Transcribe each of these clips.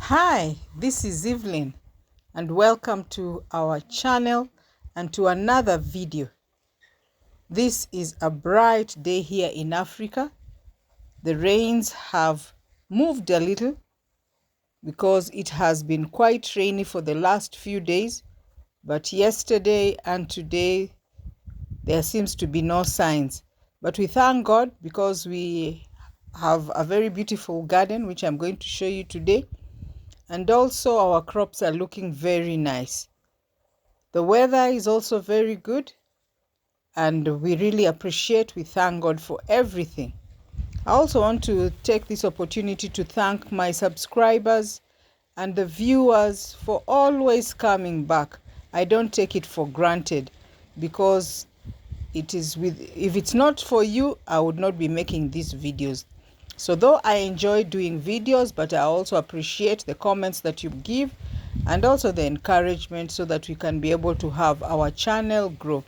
Hi, this is Evelyn and welcome to our channel and to another video. This is a bright day here in Africa. The rains have moved a little because it has been quite rainy for the last few days, but yesterday and today there seems to be no signs. But we thank God because we have a very beautiful garden which I'm going to show you today. And also our crops are looking very nice. The weather is also very good and we thank God for everything. I also want to take this opportunity to thank my subscribers and the viewers for always coming back. I don't take it for granted because if it's not for you, I would not be making these videos. So though I enjoy doing videos, but I also appreciate the comments that you give and also the encouragement so that we can be able to have our channel grow.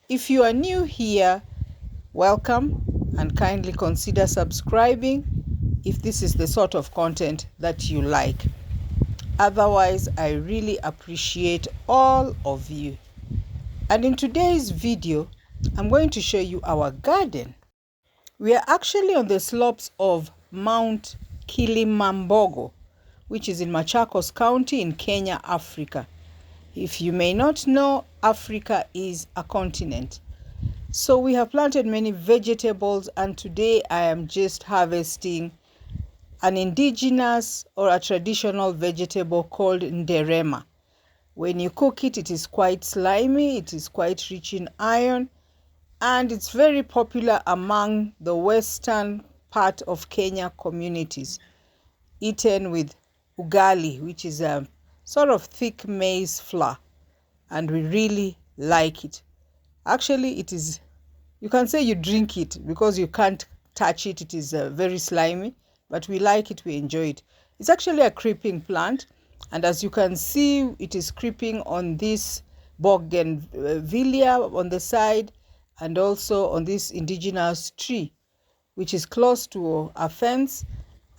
If you are new here, welcome and kindly consider subscribing if this is the sort of content that you like. Otherwise, I really appreciate all of you. And in today's video, I'm going to show you our garden. We are actually on the slopes of Mount Kilimambogo, which is in Machakos County in Kenya, Africa. If you may not know, Africa is a continent. So we have planted many vegetables, and today I am just harvesting an indigenous or a traditional vegetable called nderema. When you cook it, it is quite slimy, it is quite rich in iron, and it's very popular among the western part of Kenya communities, eaten with ugali, which is a sort of thick maize flour, and we really like it. Actually, you can say you drink it because you can't touch it. It is very slimy, but we like it, we enjoy it. It's actually a creeping plant, and as you can see, it is creeping on this bougainvillea on the side, and also on this indigenous tree, which is close to a fence,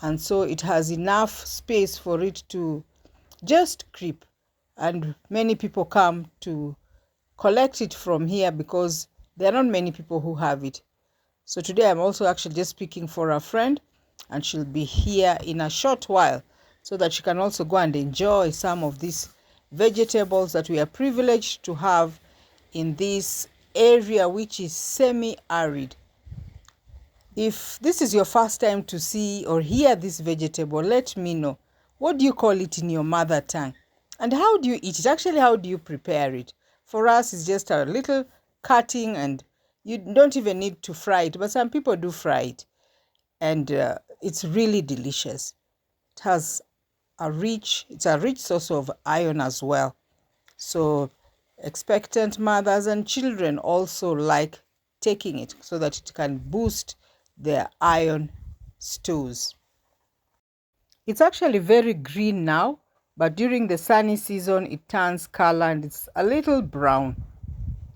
and so it has enough space for it to just creep. And many people come to collect it from here because there are not many people who have it. So today I'm also actually just speaking for a friend, and she'll be here in a short while so that she can also go and enjoy some of these vegetables that we are privileged to have in this area, which is semi-arid. If this is your first time to see or hear this vegetable, let me know. What do you call it in your mother tongue? And how do you eat it? Actually, how do you prepare it? For us, it's just a little cutting, and you don't even need to fry it, but some people do fry it. And it's really delicious. It has it's a rich source of iron as well. So expectant mothers and children also like taking it so that it can boost their iron stores. It's actually very green now, but during the sunny season it turns color and it's a little brown.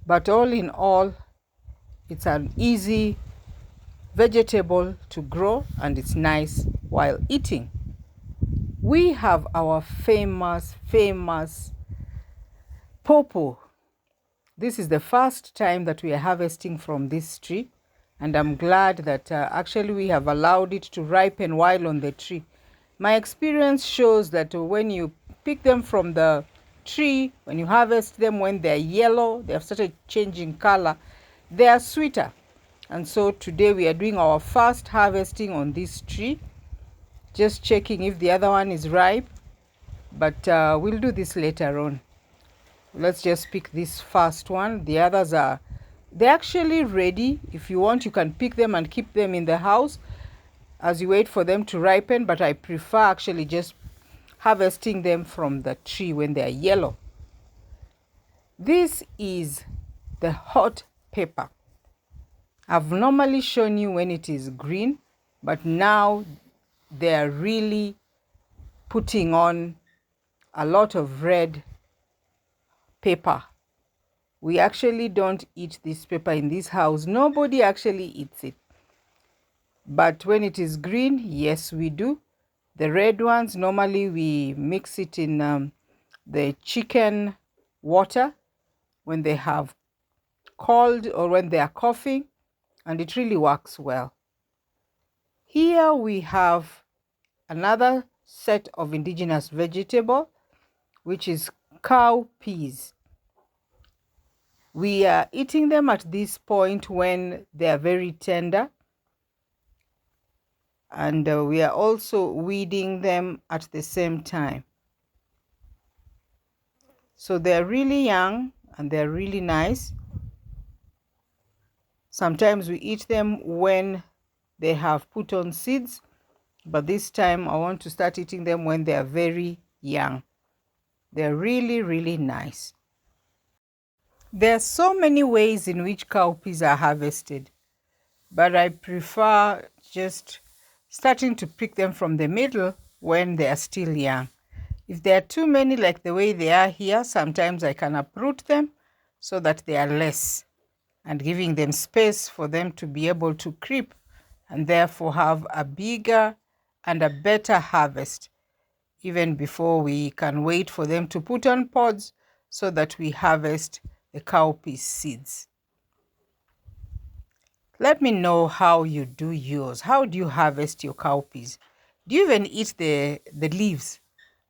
But all in all, it's an easy vegetable to grow and it's nice while eating. We have our famous pawpaw. This is the first time that we are harvesting from this tree, and I'm glad that actually we have allowed it to ripen while on the tree. My experience shows that when you pick them from the tree, when you harvest them, when they're yellow, they have started changing color, they are sweeter. And so today we are doing our first harvesting on this tree, just checking if the other one is ripe, but we'll do this later on. Let's just pick this first one. The others they're actually ready. If you want, you can pick them and keep them in the house as you wait for them to ripen, but I prefer actually just harvesting them from the tree when they are yellow. This is the hot pepper. I've normally shown you when it is green, but now they are really putting on a lot of red pepper. We actually don't eat this pepper in this house. Nobody actually eats it. But when it is green, yes, we do. The red ones, normally we mix it in the chicken water when they have cold or when they are coughing, and it really works well. Here we have another set of indigenous vegetable, which is cowpeas. We are eating them at this point when they are very tender, and we are also weeding them at the same time. So they're really young and they're really nice. Sometimes we eat them when they have put on seeds, but this time I want to start eating them when they are very young. They're really, really nice. There are so many ways in which cowpeas are harvested, but I prefer just starting to pick them from the middle when they are still young. If there are too many like the way they are here, sometimes I can uproot them so that they are less, and giving them space for them to be able to creep and therefore have a bigger and a better harvest, even before we can wait for them to put on pods so that we harvest the cowpea seeds. Let me know how you do yours. How do you harvest your cowpeas? Do you even eat the leaves?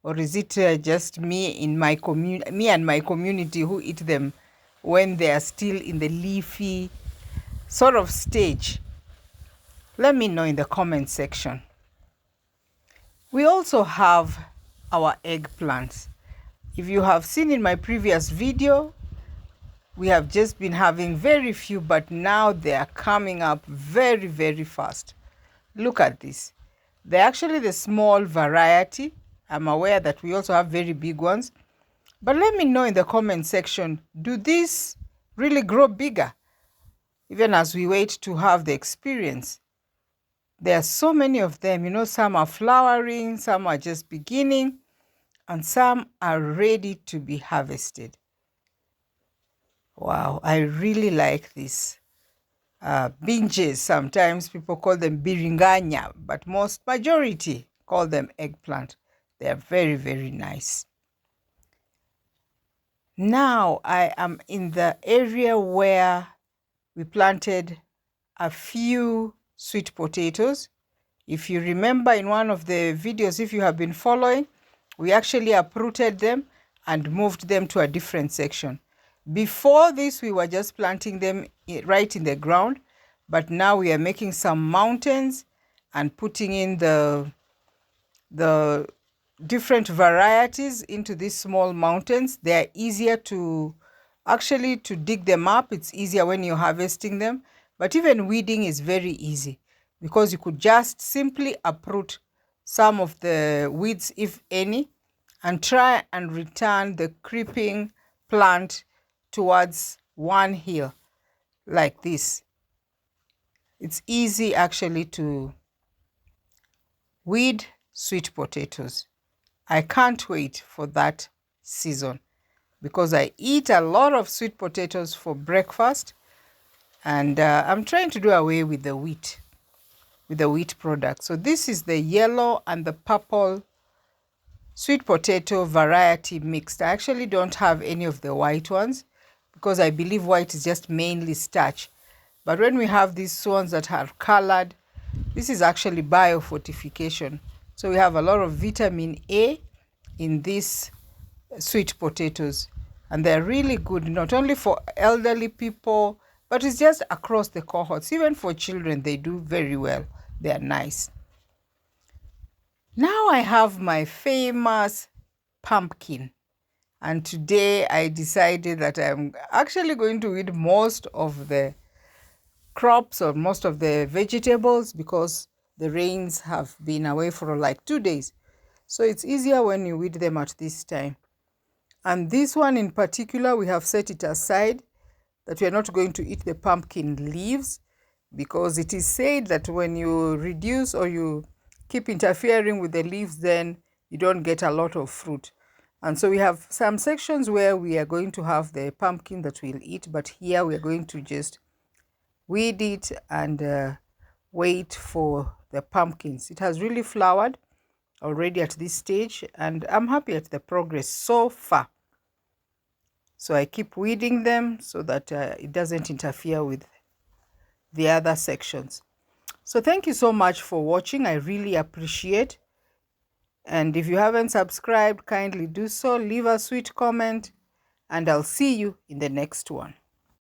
Or is it just me and my community who eat them when they are still in the leafy sort of stage? Let me know in the comment section. We also have our eggplants. If you have seen in my previous video, we have just been having very few, but now they are coming up very, very fast. Look at this. They're actually the small variety. I'm aware that we also have very big ones. But let me know in the comment section, do these really grow bigger? Even as we wait to have the experience. There are so many of them. You know, some are flowering, some are just beginning, and some are ready to be harvested. Wow, I really like this. Binges, sometimes people call them biringanya, but majority call them eggplant. They are very, very nice. Now I am in the area where we planted a few sweet potatoes. If you remember in one of the videos, if you have been following, we actually uprooted them and moved them to a different section. Before this, we were just planting them right in the ground, but now we are making some mountains and putting in the different varieties into these small mountains. They are easier to dig them up. It's easier when you're harvesting them, but even weeding is very easy because you could just simply uproot some of the weeds, if any, and try and return the creeping plant towards one hill like this. It's easy actually to weed sweet potatoes. I can't wait for that season because I eat a lot of sweet potatoes for breakfast, and I'm trying to do away with the wheat product. So this is the yellow and the purple sweet potato variety mixed. I actually don't have any of the white ones because I believe white is just mainly starch. But when we have these ones that are colored, this is actually biofortification. So we have a lot of vitamin A in these sweet potatoes, and they're really good, not only for elderly people, but it's just across the cohorts. Even for children, they do very well. They're nice. Now I have my famous pumpkin, and today I decided that I'm actually going to eat most of the crops or most of the vegetables because the rains have been away for like 2 days. So it's easier when you weed them at this time. And this one in particular, we have set it aside that we are not going to eat the pumpkin leaves because it is said that when you reduce or you keep interfering with the leaves, then you don't get a lot of fruit. And so we have some sections where we are going to have the pumpkin that we'll eat, but here we are going to just weed it and wait for the pumpkins. It has really flowered, already at this stage, and I'm happy at the progress so far. So I keep weeding them so that it doesn't interfere with the other sections. So thank you so much for watching. I really appreciate. And if you haven't subscribed, kindly do so. Leave a sweet comment, and I'll see you in the next one.